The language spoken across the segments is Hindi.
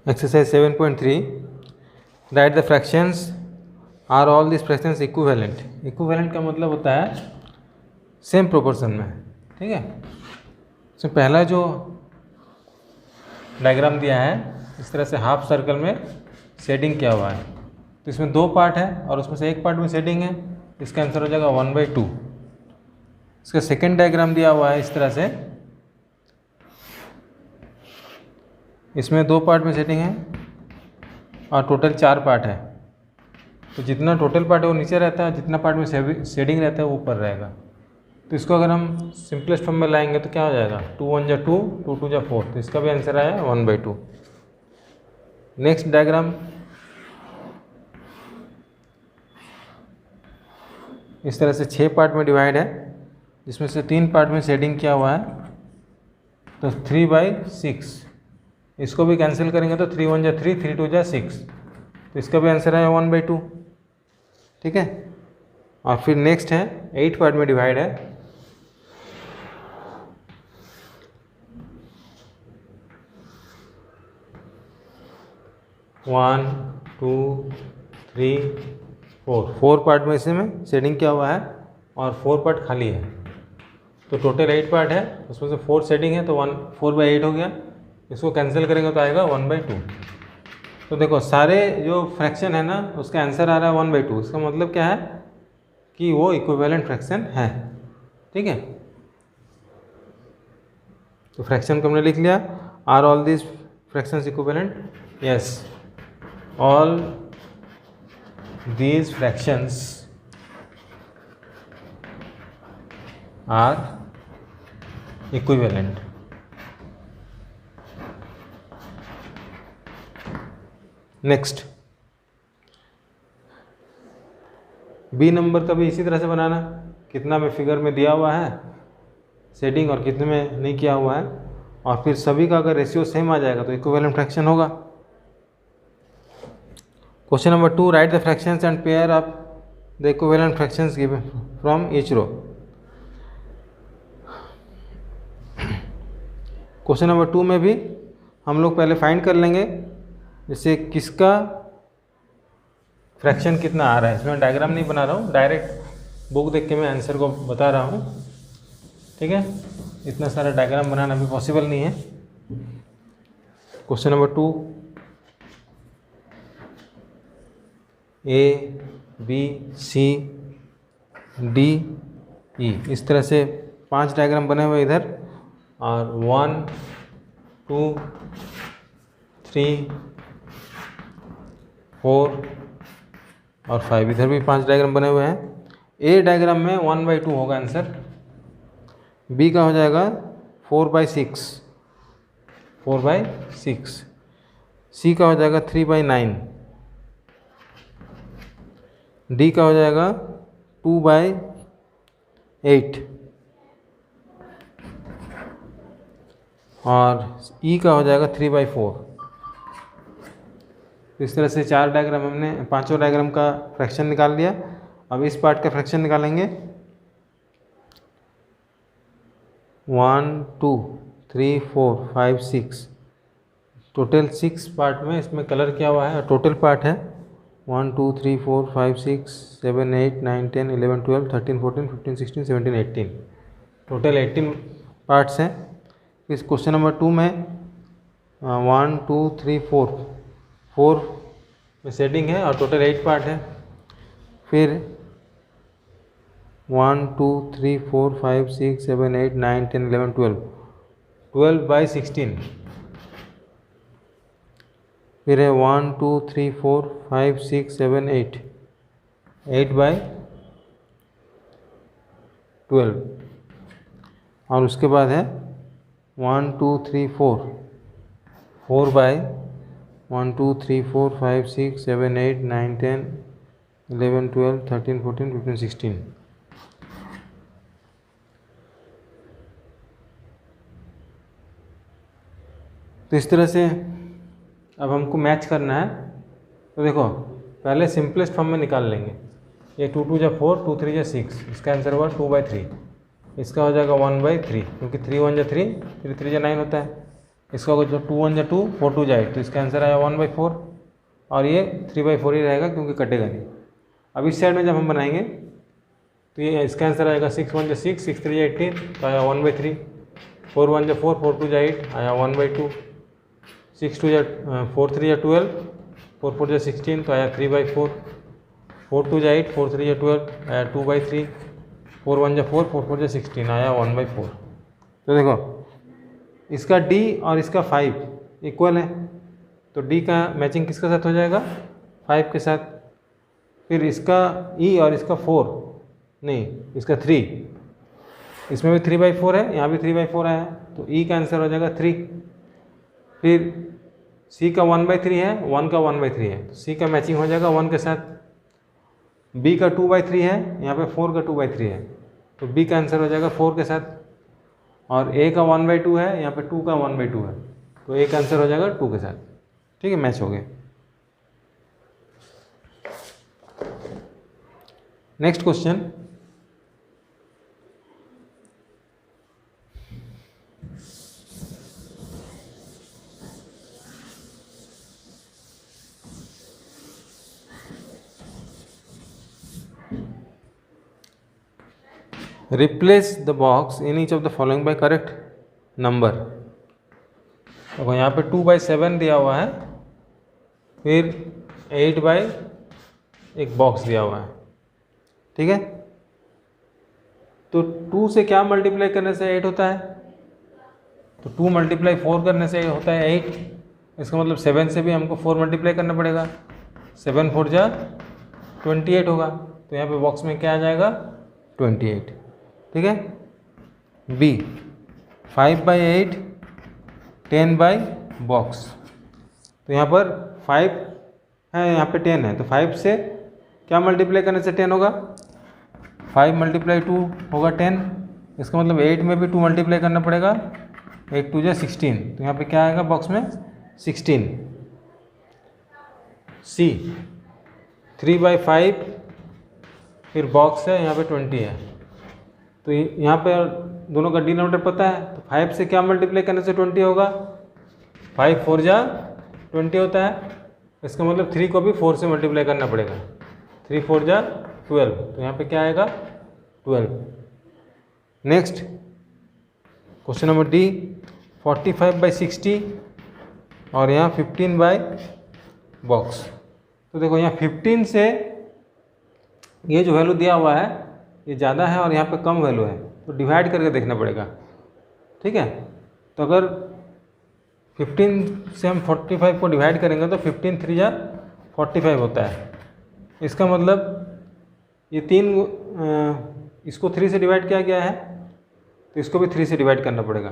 Exercise 7.3. Write the fractions. Are all these fractions equivalent? Equivalent का मतलब होता है सेम प्रोपोर्शन में, ठीक है। तो पहला जो डायग्राम दिया है इस तरह से हाफ सर्कल में शेडिंग किया हुआ है, तो इसमें दो पार्ट है और उसमें से एक पार्ट में शेडिंग है, इसका आंसर हो जाएगा 1/2। इसका सेकेंड डायग्राम दिया हुआ है इस तरह से, इसमें दो पार्ट में शेडिंग है और टोटल 4 पार्ट है, तो जितना टोटल पार्ट है वो नीचे रहता है, जितना पार्ट में शेडिंग रहता है वो ऊपर रहेगा। तो इसको अगर हम सिंपलेस्ट फॉर्म में लाएंगे तो क्या हो जाएगा, 2 1 जा 2, 2 2 जा 4, तो इसका भी आंसर आया 1/2। नेक्स्ट डायग्राम इस तरह से 6 पार्ट में डिवाइड है, जिसमें से 3 पार्ट में शेडिंग किया हुआ है, तो 3/6। इसको भी कैंसिल करेंगे तो 3 1 जा 3, 3 2 जा 6, तो इसका भी आंसर है 1/2, ठीक है। और फिर नेक्स्ट है 8 पार्ट में डिवाइड है, one two three four part में इसमें शेडिंग किया हुआ है और 4 पार्ट खाली है, तो टोटल 8 पार्ट है, उसमें से 4 शेडिंग है, तो 4/8 हो गया। इसको कैंसिल करेंगे तो आएगा 1/2। तो देखो सारे जो फ्रैक्शन है ना उसका आंसर आ रहा है 1/2। इसका मतलब क्या है कि वो इक्विवेलेंट फ्रैक्शन है, ठीक है। तो फ्रैक्शन को हमने लिख लिया। Are all this fractions equivalent? Yes, all these fractions are equivalent. Next b number का भी इसी तरह से बनाना, कितना में फिगर में दिया हुआ है शेडिंग और कितने में नहीं किया हुआ है, और फिर सभी का अगर रेशियो सेम आ जाएगा तो इक्विवेलेंट फ्रैक्शन होगा। Question number 2, write the fractions and pair up the equivalent fractions given from each row. Question number 2 में भी हम लोग पहले फाइंड कर लेंगे जैसे किसका फ्रैक्शन कितना आ रहा है। इसमें डायग्राम नहीं बना रहा हूँ, डायरेक्ट बुक देख के मैं आंसर को बता रहा हूँ, ठीक है। इतना सारा डायग्राम बनाना भी पॉसिबल नहीं है। Question number 2, A B C D E इस तरह से 5 डायग्राम बने हुए इधर, और 1 2 3 4 और 5 इधर भी 5 डायग्राम बने हुए हैं। ए डायग्राम में 1/2 होगा आंसर, बी का हो जाएगा 4/6, 4/6, सी का हो जाएगा 3/9, डी का हो जाएगा 2/8 और ई का हो जाएगा 3/4। इस तरह से 4 डायग्राम हमने, पांचों डायग्राम का फ्रैक्शन निकाल लिया। अब इस पार्ट का फ्रैक्शन निकालेंगे। 1 2 3 4 5 6, टोटल 6 पार्ट में इसमें कलर किया हुआ है। टोटल पार्ट है 1 2 3 4 5 6 7 8 9 10 11 12 13 14 15 16 17 18, टोटल 18 पार्ट्स हैं। इस क्वेश्चन नंबर 2 में 1 2 3 4 में शेडिंग है और टोटल 8 पार्ट है। फिर 1 2 3 4 5 6 7 8 9 10 11 12/16, फिर है 1 2 3 4 5 6 7 8 8/12, और उसके बाद है 1 2 3 4/1 2 3 4 5 6 7 8 9 10 11 12 13 14 15 16। तो इस तरह से अब हमको मैच करना है। तो देखो पहले सिंपलेस्ट फॉर्म में निकाल लेंगे। ये 2 2 जा 4, 2 3 जा 6, इसका आंसर हुआ 2/3। इसका हो जाएगा 1/3, क्योंकि 3 1 जा 3, 3 3 जा 9 होता है। इसका जो 2 1 जा 2, 4 2 जा 8, तो इसका आंसर आया 1/4 और ये 3/4 ही रहेगा क्योंकि कटेगा नहीं। अब इस साइड में जब हम बनाएंगे तो ये इसका आंसर आएगा 6 1 जा 6, 6 3 जा 18, तो आया 1/3, 4 1 जा 4, 4 2 जा 8, आया 1/2, 6 2 जा 4 3 जा 12, 4 4 जा 16, तो आया 3/4, 4 2 जा 8, 4 3 जा 12, आया 2/3, 4 1 जा 4, 4 4 जा 16, आया 1/4। तो देखो इसका D और इसका 5 इक्वल है, तो D का मैचिंग किसके साथ हो जाएगा? 5 के साथ। फिर इसका E और इसका 4 नहीं, इसका 3, इसमें भी 3/4 है, यहाँ भी 3/4 है, तो E का आंसर हो जाएगा 3। फिर C का 1/3 है, 1 का 1/3 है, तो C का मैचिंग हो जाएगा 1 के साथ। B का 2/3 है, यहाँ पे 4 का 2/3 है, तो B का आंसर हो जाएगा 4 के साथ। और A का 1/2 है, यहाँ पे 2 का 1/2 है, तो A का आंसर हो जाएगा 2 के साथ। ठीक है, मैच हो गए। Next question, replace the box in each of the following bye correct number. देखो यहाँ पे 2/7 दिया हुआ है, फिर 8 बाई एक बॉक्स दिया हुआ है। ठीक है, तो 2 से क्या मल्टीप्लाई करने से 8 होता है? तो 2 × 4 करने से होता है 8। इसका मतलब 7 से भी हमको 4 मल्टीप्लाई करना पड़ेगा, 7 4 जा 28 होगा, तो यहाँ पे बॉक्स में क्या आ जाएगा? 28। ठीक है। B 5/8, 10 बाई बॉक्स, तो यहाँ पर 5 है, यहाँ पे 10 है, तो 5 से क्या मल्टीप्लाई करने से 10 होगा? 5 × 2 होगा 10। इसका मतलब 8 में भी 2 मल्टीप्लाई करना पड़ेगा, 8 2 जा 16, तो यहाँ पे क्या आएगा बॉक्स में? 16। C 3/5, फिर बॉक्स है, यहाँ पे 20 है, तो यहाँ पे दोनों का डिनोमिनेटर पता है, तो 5 से क्या मल्टीप्लाई करने से 20 होगा? 5 4 जा 20 होता है, इसका मतलब 3 को भी 4 से मल्टीप्लाई करना पड़ेगा, 3 4 जा 12, तो यहाँ पे क्या आएगा? 12। नेक्स्ट क्वेश्चन नंबर D 45/60 और यहाँ 15 बाई बॉक्स। तो देखो यहाँ 15 से ये जो वैल्यू दिया हुआ है ये ज़्यादा है और यहाँ पे कम वैल्यू है, तो डिवाइड करके देखना पड़ेगा। ठीक है, तो अगर 15 से हम 45 को डिवाइड करेंगे तो 15 3 जा 45 होता है। इसका मतलब ये 3 इसको 3 से डिवाइड किया गया है, तो इसको भी 3 से डिवाइड करना पड़ेगा।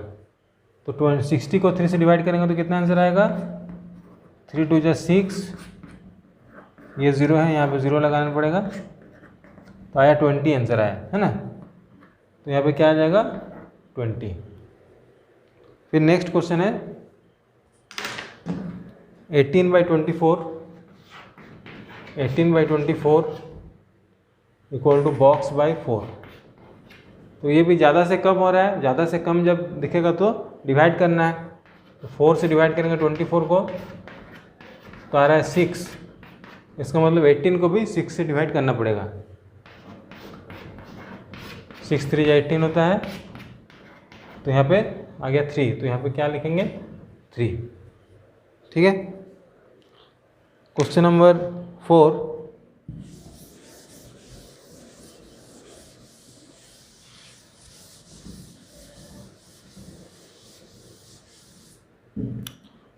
तो 60 को 3 से डिवाइड करेंगे तो कितना आंसर आएगा? 3 2 जा 6, ये 0 है, यहाँ पे 0 लगाना पड़ेगा, तो आया 20 आंसर आया, है ना। तो यहाँ पे क्या आ जाएगा? 20। फिर नेक्स्ट क्वेश्चन है 18/24, 18/24 इक्वल टू बॉक्स बाई 4। तो ये भी ज़्यादा से कम हो रहा है, ज़्यादा से कम जब दिखेगा तो डिवाइड करना है, तो 4 से डिवाइड करेंगे 24 को, तो आ रहा है 6। इसका मतलब 18 को भी 6 से डिवाइड करना पड़ेगा, 6 3 जा 18 होता है, तो यहाँ पे आ गया 3, तो यहाँ पे क्या लिखेंगे? 3। ठीक है। क्वेश्चन नंबर 4,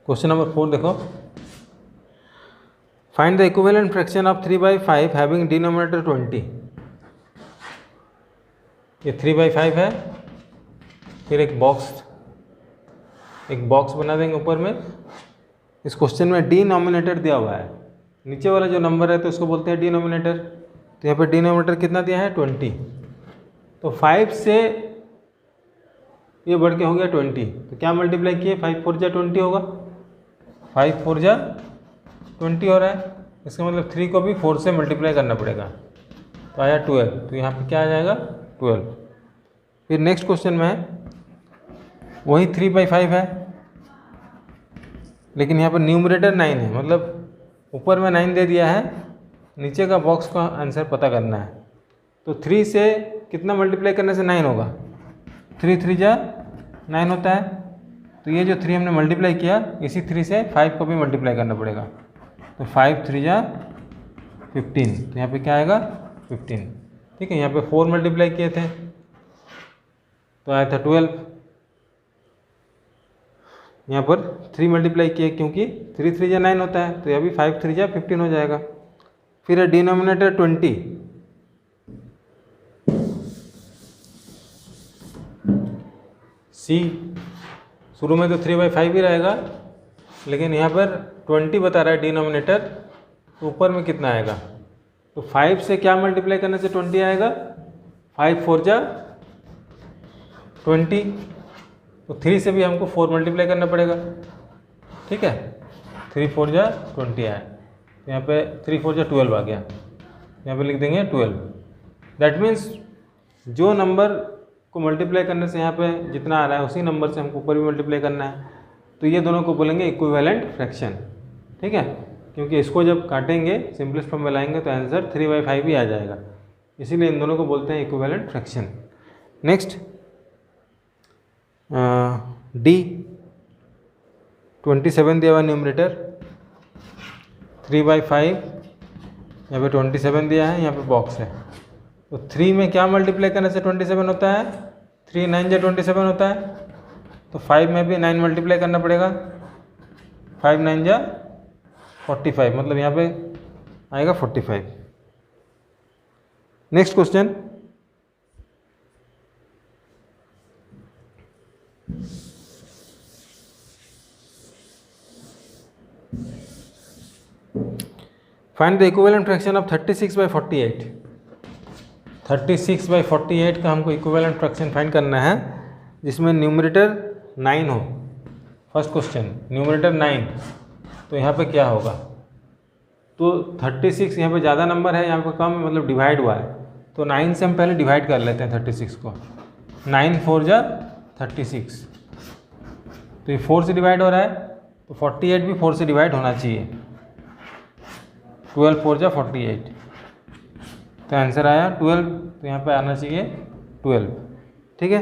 क्वेश्चन नंबर 4 देखो, find the equivalent fraction of 3/5 having denominator 20। ये 3/5 है, फिर एक बॉक्स बना देंगे ऊपर में। इस क्वेश्चन में डिनोमिनेटर दिया हुआ है, नीचे वाला जो नंबर है तो उसको बोलते हैं डिनोमिनेटर। तो यहाँ पे डिनोमिनेटर कितना दिया है? 20। तो 5 से ये बढ़ के हो गया 20, तो क्या मल्टीप्लाई किए? 5 4 जा 20 होगा, 5 4 जा 20 हो रहा है। इसका मतलब 3 को भी 4 से मल्टीप्लाई करना पड़ेगा, तो आया 12, तो यहाँ पे क्या आ जाएगा? 12। फिर नेक्स्ट क्वेश्चन में वही 3/5 है, लेकिन यहाँ पर न्यूमरेटर 9 है, मतलब ऊपर में 9 दे दिया है, नीचे का बॉक्स का आंसर पता करना है। तो 3 से कितना मल्टीप्लाई करने से 9 होगा? 3 3 जा 9 होता है। तो ये जो 3 हमने मल्टीप्लाई किया, इसी 3 से 5 को भी मल्टीप्लाई करना पड़ेगा। तो 5 3 जा 15, तो यहाँ पे क्या आएगा? 15। ठीक है, यहाँ पे 4 मल्टीप्लाई किए थे तो आया था 12। यहाँ पर 3 मल्टीप्लाई किए क्योंकि 3 3 जा 9 होता है, तो यह भी 5 3 जा 15 हो जाएगा। फिर है डिनोमिनेटर 20। सी शुरू में तो 3/5 ही रहेगा, लेकिन यहाँ पर 20 बता रहा है डिनोमिनेटर, तो ऊपर में कितना आएगा? तो 5 से क्या मल्टीप्लाई करने से 20 आएगा? 5 4 जा 20। तो 3 से भी हमको 4 मल्टीप्लाई करना पड़ेगा। ठीक है, 3 4 जा 20 आया, तो यहाँ पे 3 4 जा 12 आ गया। यहाँ पे लिख देंगे 12। दैट मीन्स जो नंबर को मल्टीप्लाई करने से यहाँ पे जितना आ रहा है उसी नंबर से हमको ऊपर भी मल्टीप्लाई करना है। तो ये दोनों को बोलेंगे इक्विवेलेंट फ्रैक्शन। ठीक है, क्योंकि इसको जब काटेंगे, सिंपलेस्ट फॉर्म में लाएंगे, तो आंसर 3/5 ही आ जाएगा। इसीलिए इन दोनों को बोलते हैं इक्विवेलेंट फ्रैक्शन। नेक्स्ट डी 27 दिया हुआ न्यूमरेटर, 3/5, यहाँ पे 27 दिया है, यहाँ पे बॉक्स है। तो 3 में क्या मल्टीप्लाई करने से 27 होता है? 3 9 जा 27 होता है। तो 5 में भी 9 मल्टीप्लाई करना पड़ेगा, 5 9 जा 45, मतलब यहाँ पे आएगा 45। Next question, find the equivalent fraction of 36/48। 36/48 का हमको इक्विवेलेंट फ्रैक्शन फाइंड करना है, जिसमें न्यूमरेटर 9 हो। फर्स्ट क्वेश्चन, न्यूमरेटर 9, तो यहाँ पे क्या होगा? तो 36 यहाँ पे ज़्यादा नंबर है, यहाँ पे कम है, मतलब डिवाइड हुआ है। तो 9 से हम पहले डिवाइड कर लेते हैं 36 को। 9 4 जा 36, तो ये 4 से डिवाइड हो रहा है, तो 48 भी 4 से डिवाइड होना चाहिए। 12 4 जा 48, तो आंसर आया 12, तो यहाँ पे आना चाहिए 12। ठीक है,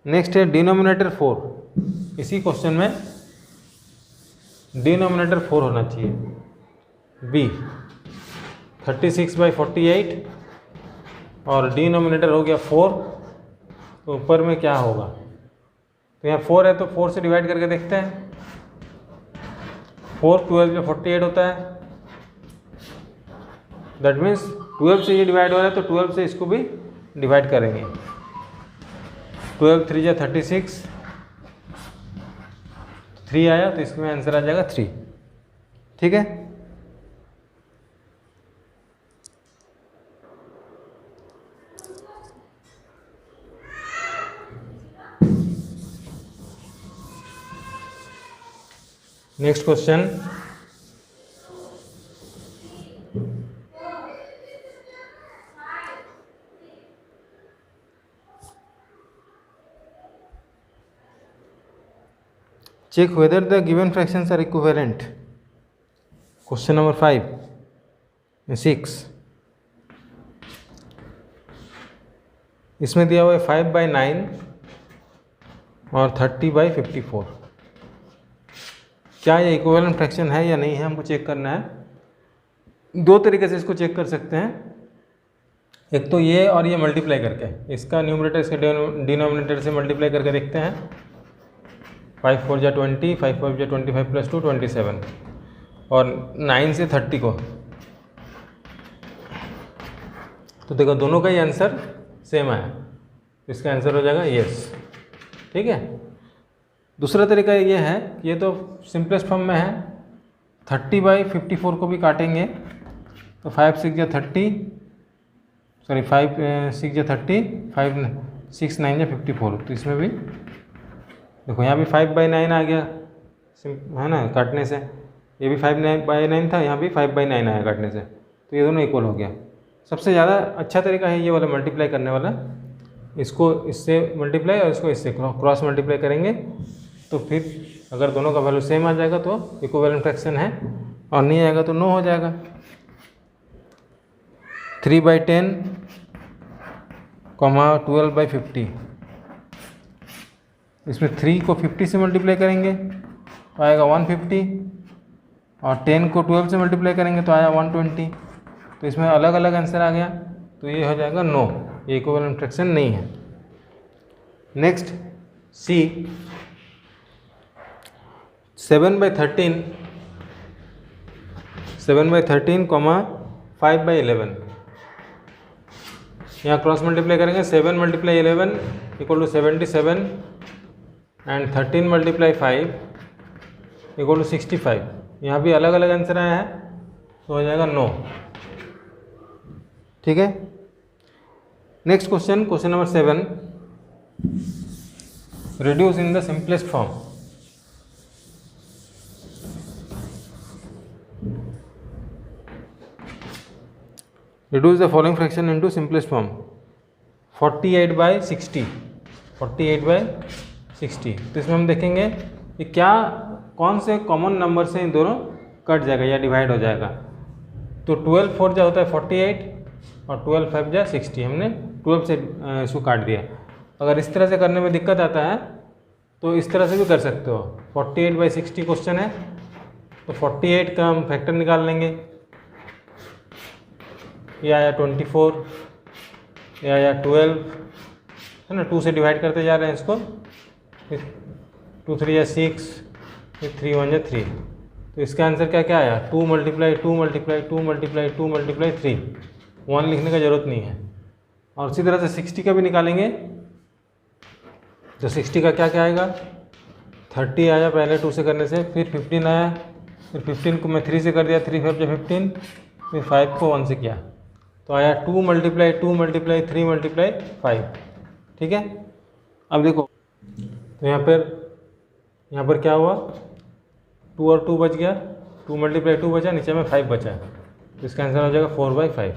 नेक्स्ट है डिनोमिनेटर 4। इसी क्वेश्चन में डिनोमिनेटर 4 होना चाहिए। बी 36/48 और डिनोमिनेटर हो गया 4, तो ऊपर में क्या होगा? तो यहाँ 4 है, तो 4 से डिवाइड करके देखते हैं। 4 12 जो 48 होता है, दैट मीन्स 12 से ये डिवाइड हो रहा है, तो 12 से इसको भी डिवाइड करेंगे। 12 3 जा 36, 3 आया, तो इसमें आंसर आ जाएगा 3। ठीक है, next question, check whether the given fractions are equivalent. Question number 5 and 6. इसमें दिया हुआ है 5/9 और 30/54। क्या ये इक्विवेलेंट फ्रैक्शन है या नहीं है, हमको चेक करना है। दो तरीके से इसको चेक कर सकते हैं, एक तो ये और ये मल्टीप्लाई करके, इसका न्यूमरेटर इसके डिनोमिनेटर से मल्टीप्लाई करके देखते हैं। 5 4 जा 20, 5 5 जा 25 + 2 27, और 9 से 30 को, तो देखो दोनों का ही आंसर सेम आया, तो इसका आंसर हो जाएगा यस। ठीक है, दूसरा तरीका ये है, ये तो सिंपलेस्ट फॉर्म में है। 30/54 को भी काटेंगे, तो 5 6 जा 30, सॉरी 5 6 जा 30, 5 6 9 जा 54, तो इसमें भी देखो यहाँ भी 5/9 आ गया, है ना, काटने से। ये भी 5/9 था, यहाँ भी 5/9 आया काटने से, तो ये दोनों इक्वल हो गया। सबसे ज़्यादा अच्छा तरीका है ये वाला मल्टीप्लाई करने वाला। इसको इससे मल्टीप्लाई और इसको इससे क्रॉस मल्टीप्लाई करेंगे, तो फिर अगर दोनों का वैल्यू सेम आ जाएगा तो इक्विवेलेंट फ्रैक्शन है, और नहीं आएगा तो नो हो जाएगा। 3/10, 12/50, इसमें 3 को 50 से मल्टीप्लाई करेंगे तो आएगा 150, और 10 को 12 से मल्टीप्लाई करेंगे तो आया 120। तो इसमें अलग अलग आंसर आ गया, तो ये हो जाएगा नो, ये इक्विवेलेंट फ्रैक्शन नहीं है। नेक्स्ट सी, 7/13, 7/13, 5/11, यहाँ क्रॉस मल्टीप्लाई करेंगे। 7 × 11 = 77, एंड 13 × 5 = 65। यहाँ भी अलग अलग आंसर आया है, तो हो जाएगा नो। ठीक है। Next question, question number 7, reduce in the simplest form. Reduce the following fraction into simplest form. 48/60, 48/60। तो इसमें हम देखेंगे कि क्या कौन से कॉमन नंबर से इन दोनों कट जाएगा या डिवाइड हो जाएगा। तो 12 4 जा होता है 48, और 12 5 जा 60। हमने 12 से इसको काट दिया। अगर इस तरह से करने में दिक्कत आता है तो इस तरह से भी कर सकते हो। 48/60 क्वेश्चन है, तो 48 का हम फैक्टर निकाल लेंगे। ये आया 24, ये आया 12, है ना। 2 से डिवाइड करते जा रहे हैं इसको, 2 3 या 6, फिर 3 1 या 3। तो इसका आंसर क्या क्या आया, 2 × 2 × 2 × 2 × 3। 1 लिखने का ज़रूरत नहीं है। और उसी तरह से 60 का भी निकालेंगे, तो 60 का क्या क्या आएगा, 30 आया पहले 2 से करने से, फिर 15 आया, फिर 15 को मैं 3 से कर दिया, 3 5 × 15, फिर 5 को 1 से किया, तो आया 2 × 2 × 3 × 5। ठीक है। अब देखो, तो यहाँ पर क्या हुआ, 2 और 2 बच गया, 2 × 2 बचा, नीचे में 5 बचा, तो इसका आंसर हो जाएगा 4/5।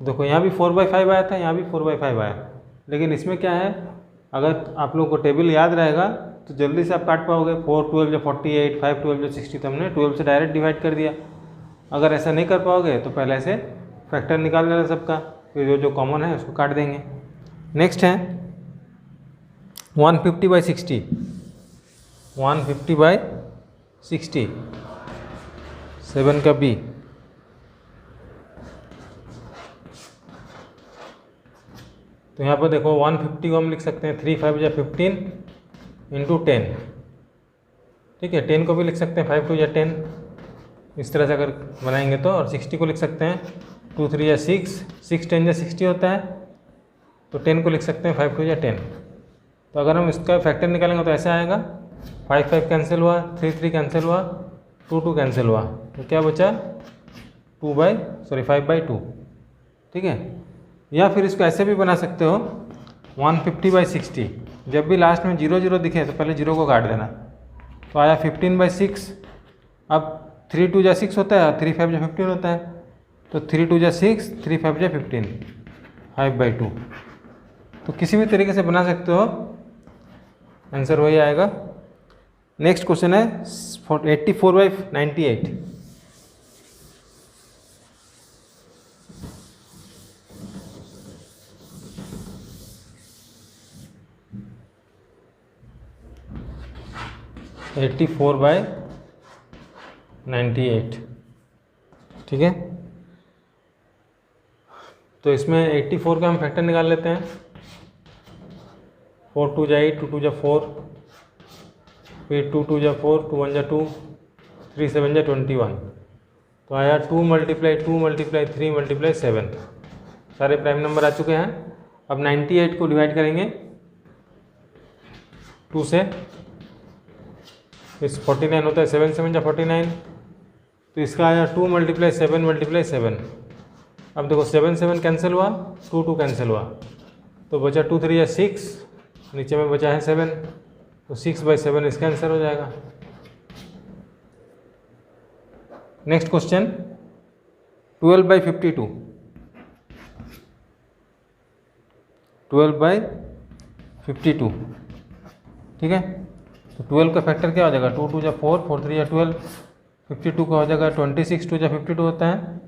देखो यहाँ भी 4/5 आया था, यहाँ भी 4/5 आया, लेकिन इसमें क्या है, अगर आप लोग को टेबल याद रहेगा तो जल्दी से आप काट पाओगे। 4 12 जो 48, 5 12 जो 60, तो हमने 12 से डायरेक्ट डिवाइड कर दिया। अगर ऐसा नहीं कर पाओगे तो पहले से फैक्टर निकाल लेना सबका, फिर जो जो कॉमन है उसको काट देंगे। नेक्स्ट है 150/60, 150/60, 7 का बी। तो यहाँ पर देखो 150 को हम लिख सकते हैं 3 5 या 15 × 10। ठीक है, 10 को भी लिख सकते हैं 5 2 या 10, इस तरह से अगर बनाएंगे तो। और 60 को लिख सकते हैं 2 3 या 6, 6 10 या 60 होता है, तो 10 को लिख सकते हैं 5 2 या 10। तो अगर हम इसका फैक्टर निकालेंगे तो ऐसे आएगा, 5 5 कैंसिल हुआ, 3 3 कैंसिल हुआ, 2 2 कैंसिल हुआ, तो क्या बचा 5/2। ठीक है। या फिर इसको ऐसे भी बना सकते हो 150/60, जब भी लास्ट में 0 0 दिखे तो पहले 0 को काट देना, तो आया 15/6। अब 3 2 जा 6 होता है, 3 5 जा 15 होता है, तो 3 2 जा 6, 3 5 जा 15, 5/2। तो किसी भी तरीके से बना सकते हो, आंसर वही आएगा। नेक्स्ट क्वेश्चन है 84/98, 84/98। ठीक है। तो इसमें 84 का हम फैक्टर निकाल लेते हैं। 4 2 जा 8, 2 2 जा 4, फिर 2 2 जा 4, 2 1 जा 2, 3 7 जा 21। तो आया 2 × 2 × 3 × 7। सारे प्राइम नंबर आ चुके हैं। अब 98 को डिवाइड करेंगे 2 से, इस 49 होता है, 7 7 जा 49, तो इसका आया 2 × 7 × 7। अब देखो 7 7 कैंसिल हुआ, 2 2 कैंसिल हुआ, तो बचा 2 3 या 6, नीचे में बचा है 7, तो 6/7 इसका आंसर हो जाएगा। Next question 12/52, 12/52। ठीक है। तो 12 का फैक्टर क्या हो जाएगा, 2 2 जा 4, 4 3 जा 12, 52 का हो जाएगा 26, 2 जा 52 होता है,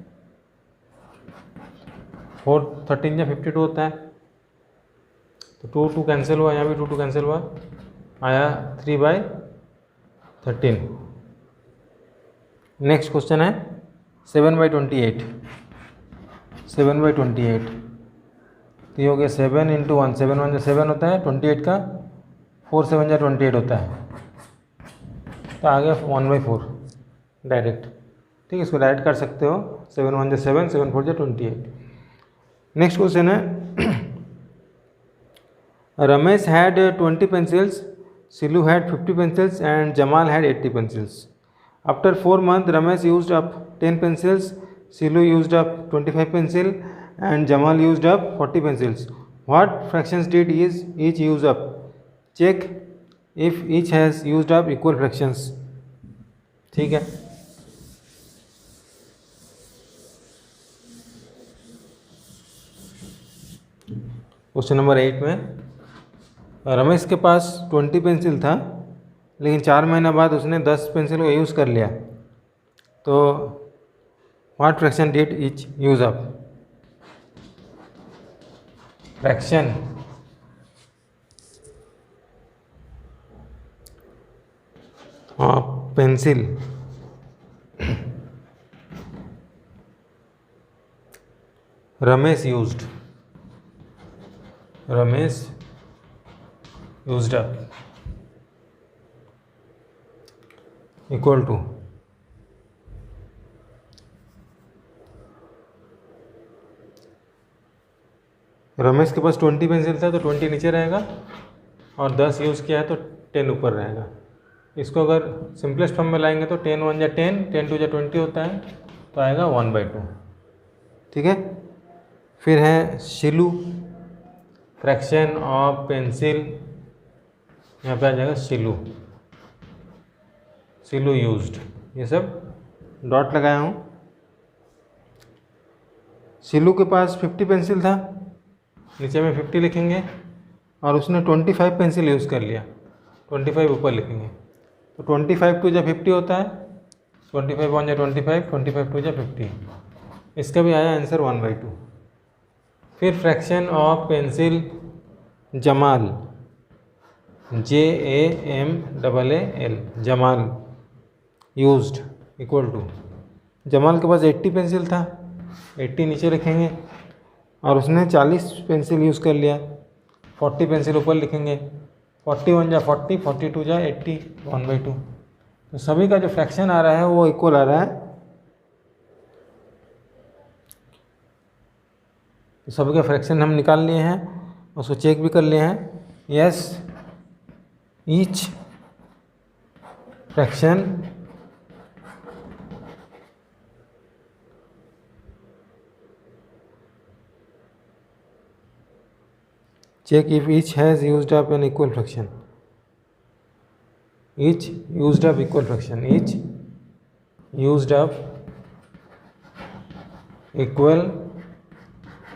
4 13 जा 52 होता है, तो 2 2 कैंसिल हुआ, यहाँ भी 2 2 कैंसिल हुआ, आया 3/13। नेक्स्ट क्वेश्चन है 7/28। 7/28 तो ये हो गया 7 × 1, 7 1 7 होता है, 28 का 4 7 जा 28 होता है, तो आ गया 1/4 डायरेक्ट। ठीक है, इसको डायरेक्ट कर सकते हो, 7 1 जा 7, 7 4 जा 28। नेक्स्ट क्वेश्चन है Ramesh had 20 pencils, Silu had 50 pencils and Jamal had 80 pencils. After 4 months, Ramesh used up 10 pencils, Silu used up 25 pencils and Jamal used up 40 pencils. What fractions did each use up? Check if each has used up equal fractions. ठीक है, क्वेश्चन नंबर 8 में रमेश के पास 20 पेंसिल था, लेकिन 4 महीना बाद उसने 10 पेंसिल को यूज़ कर लिया, तो what fraction did each use up? Fraction of pencil Ramesh used up equal to Ramesh के पास 20 पेंसिल था तो 20 नीचे रहेगा और 10 यूज़ किया है तो 10 ऊपर रहेगा। इसको अगर सिंपलेस्ट फॉर्म में लाएंगे तो 10 1 जा 10, 10 2 जा 20 होता है, तो आएगा 1/2। ठीक है, फिर है शिलू, फ्रैक्शन ऑफ पेंसिल, यहाँ पे आ जाएगा सिलू यूज्ड, ये सब डॉट लगाया हूँ। सिलू के पास 50 पेंसिल था, नीचे में 50 लिखेंगे, और उसने 25 पेंसिल यूज़ कर लिया, 25 ऊपर लिखेंगे, तो 25 2 जा 50 होता है, 25 1 जा 25, 25 2 जा 50, इसका भी आया आंसर 1/2। फिर fraction of pencil Jamaal, JAMAAL, Jamaal used equal to, Jamaal के पास 80 पेंसिल था, 80 नीचे लिखेंगे, और उसने 40 पेंसिल यूज़ कर लिया, 40 पेंसिल ऊपर लिखेंगे, 41 जा 40, 42 जा 80, 1/2। तो सभी का जो फ्रैक्शन आ रहा है वो इक्वल आ रहा है, तो सभी का फ्रैक्शन हम निकाल लिए हैं, उसको चेक भी कर लिए हैं। Yes, each fraction check if each has used up an equal fraction, each used up equal fraction, each used up equal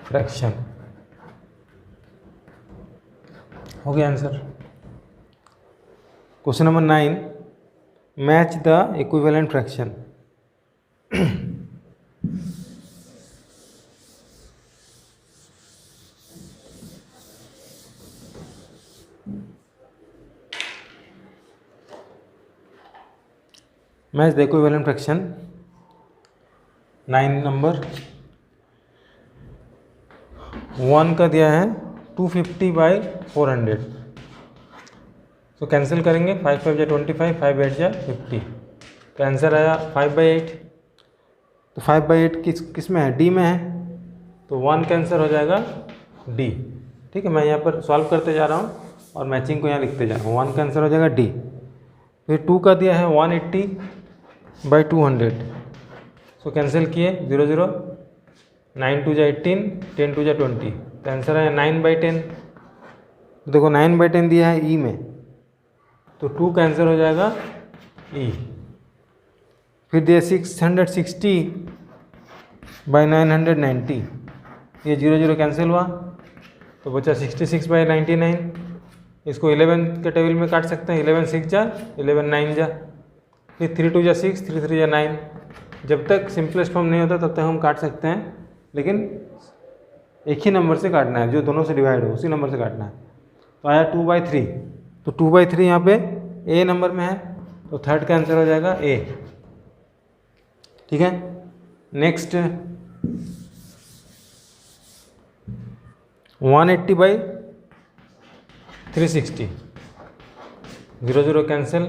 fraction, हो गया answer. Question number 9, match the equivalent fraction. Match the equivalent fraction 9 number 1 का दिया है 250/400, तो कैंसिल करेंगे, 5 5 जा 25, 5 8 जा 50, तो आंसर आया 5/8। तो 5/8 किस में है, डी में है, तो 1 का आंसर हो जाएगा डी। ठीक है, मैं यहाँ पर सॉल्व करते जा रहा हूँ और मैचिंग को यहाँ लिखते जा रहा हूँ, 1 का आंसर हो जाएगा डी। फिर 2 का दिया है 180/200, सो कैंसिल किए, 0 0, 9 2 जा 18, 10 2 जा 20, तो आंसर है 9/10। देखो 9/10 दिया है ई में, तो 2 का आंसर हो जाएगा ई। फिर दिया 660/990, ये 0 0 कैंसिल हुआ, तो बचा 66/99, इसको 11 के टेबल में काट सकते हैं। 11 6 जा 11 9 जा, फिर 3 2 जा 6, 3 3 जा 9। जब तक सिंपलेस्ट फॉर्म नहीं होता तब तक हम काट सकते हैं, लेकिन एक ही नंबर से काटना है, जो दोनों से डिवाइड हो उसी नंबर से काटना है। तो आया 2/3, तो 2/3 यहाँ पे ए नंबर में है, तो थर्ड का आंसर हो जाएगा ए। ठीक है, नेक्स्ट 180/360, 0 0 कैंसिल,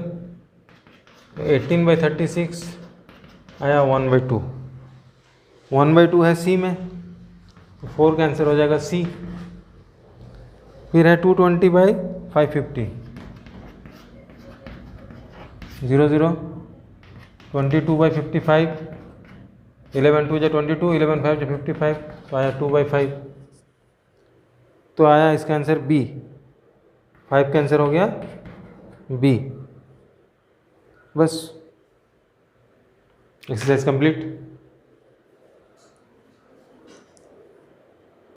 18/36 आया 1/2। 1/2 है सी में, तो 4 का आंसर हो जाएगा सी। फिर है 220/550, 0 0, 22/55, 11 2 जा 22, 11 5 जा 55, तो आया 2/5। तो आया इसका आंसर बी, 5 का आंसर हो गया बी। बस, एक्सरसाइज कंप्लीट।